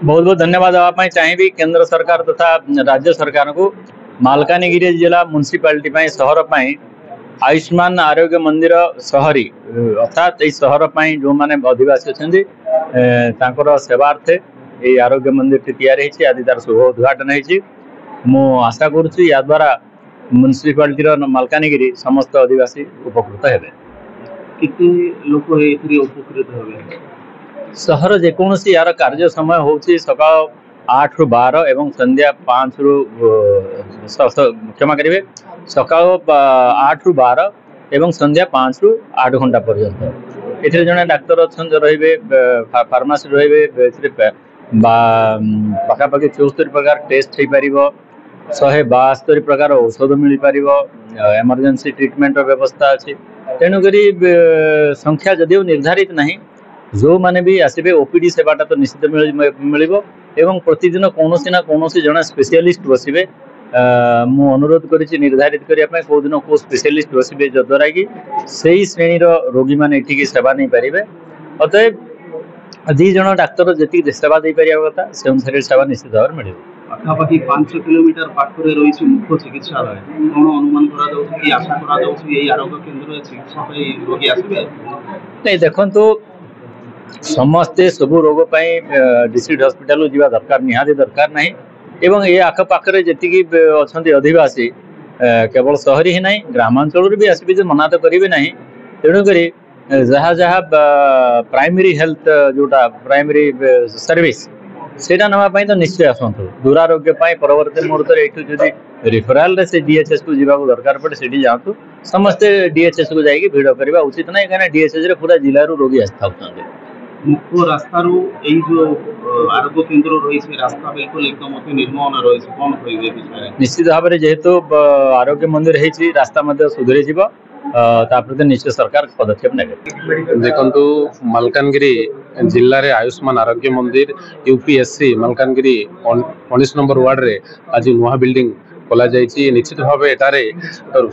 बहुत बहुत धन्यवाद देवाई चाहिए केंद्र सरकार तथा राज्य सरकार को मालकानगिरी जिला म्युनिसिपालिटी सहर आयुष्मान आरोग्य मंदिर सहरी अर्थात यह सहर जो मैंने आदिवासी अच्छा सेवार्थे ये आरोग्य मंदिर टी आदि तार शुभ उद्घाटन हो आशा करुच्ची या द्वारा म्युनिसिपालिटी मालकानगिरी समस्त आदिवासी उपकृत हेबे। कितने लोग उपकृत हेबे? सहर जेकोसी यार कार्य समय होची सकाळ 8 रु 12 एवं संध्या 5 रु क्षमा करेंगे सकाळ 8 रु 12 एवं संध्या 5 रु 8 घंटा पर्यंत एथे जने डाक्टर अच्छन रहिबे फार्मासी रहिबे पाखापाखि 74 प्रकार टेस्ट हो पारिबो 172 प्रकार औषध मिल पारिबो इमरजेंसी ट्रीटमेंट व्यवस्था अच्छी तेणुक संख्या जदिव निर्धारित नहीं जो माने भी आसबे ओपीडी सेवाटा तो निश्चित मिलिबो एवं प्रतिदिन कौनसी ना कौनसी जने स्पेशलिस्ट बसिबे मु अनुरोध करिछि निर्धारित करिया पय को दिन को स्पेशलिस्ट बसिबे जद्वारा कि सेही श्रेणी रो रोगी माने एठी की सेवा नहीं पारिबे अतएव 2 जण डाक्टर जेती सेवा दे पारिया कथा से अनुसार सेवा निश्चित भाव मिलिबो। पाखापाखि 5 किलोमीटर पाखरे रही मुख्य चिकित्सालय कौन अनुमान करा जाउछि कि आशा करा जाउछि एई आरोग्य केंद्र चिकित्सा पय रोगी आसबे नहीं देखंतु समस्ते सबू रोग डिस्ट्रिक्ट हॉस्पिटल जीवा दरकार निहाती दरकार नहीं एवं ये आखपाखे जी अच्छा आदिवासी केवल सहरी ही नहीं ग्रामांचल भी आसबे जो मना तो करेंगे ना तेणुक जहाँ जहाँ प्राइमरी हेल्थ जोटा प्राइमरी सर्विस सेटा नापी तो निश्चय आसतु दुरारोग्य परवर्ती मुहूर्त ये रिफराल से डीएचएस को जीवा दरकार पड़े से जातु समस्ते डीएचएस को जाकि भिड़ करवा उचित ना कहीं डीएचएस पूरा जिलू रोगी आसता मुख्य रास्ता जो आरोग्य केंद्र रही रास्ता बिल्कुल एकदम अति निर्मल रही कौन कह निश्चित भाव में जेहेतु आरोग्य मंदिर होती रास्ता सुधरी प्रति निश्चय सरकार पदक्षेप ने देखु मालकानगिरी जिले में आयुष्मान आरोग्य मंदिर यूपीएससी मालकानगिरी 19 नंबर वार्ड रे आज नुआ बिल्डिंग खोल जाइए निश्चित भाव एटारे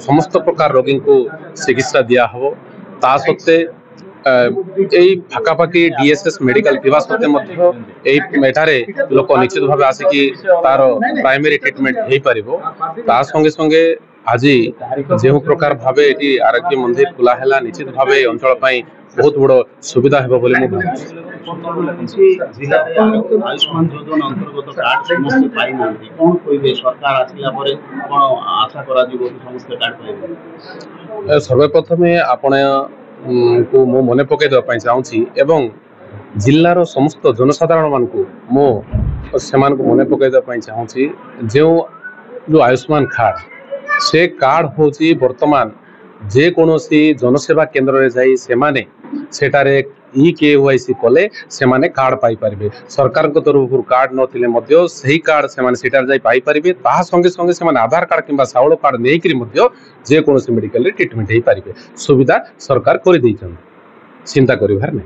समस्त प्रकार रोगी को चिकित्सा दिया हम ता सत्वे यही पाखापाखि डीएसएस मेडिकल थिबा सत्वे एठारे लोक निश्चित भाव आसिकी तार प्राइमरी ट्रीटमेंट हो पारिबो ता संगे संगे आज जो प्रकार भाव ये आरोग्य मंदिर खोला है निश्चित भाव अंचल बहुत बड़ सुविधा है बोली मु आयुष्मान योजना अंतर्गत कार्ड समस्त पाई नांती कोन कहिबे सरकार आसिला परे कोन आशा करा जिवो समस्त कार्ड पाइबे। सर्वप्रथम आपण को मो मने पकई देबा चाहूँगी एवं जिलार समस्त जनसाधारण मान को मो से मने पकई देबा चाहूँगी जो आयुष्मान कार्ड से कार्ड होची वर्तमान जे कोनोसी जनसेवा केंद्र रे जाई सेमाने सेटारे ई-केवाईसी कले सेमाने कार्ड पाई परिबे सरकार को तरफ कार्ड नथिले मध्य सही कार्ड सेमाने सेटार जाई पाई परिबे ता संगे संगे सेमाने आधार कार्ड किंबा साउल कार्ड नै करी मध्य जे कोनोसी मेडिकल रे ट्रीटमेंट हे परिबे सुविधा सरकार करि दैछन चिंता करिवार नै।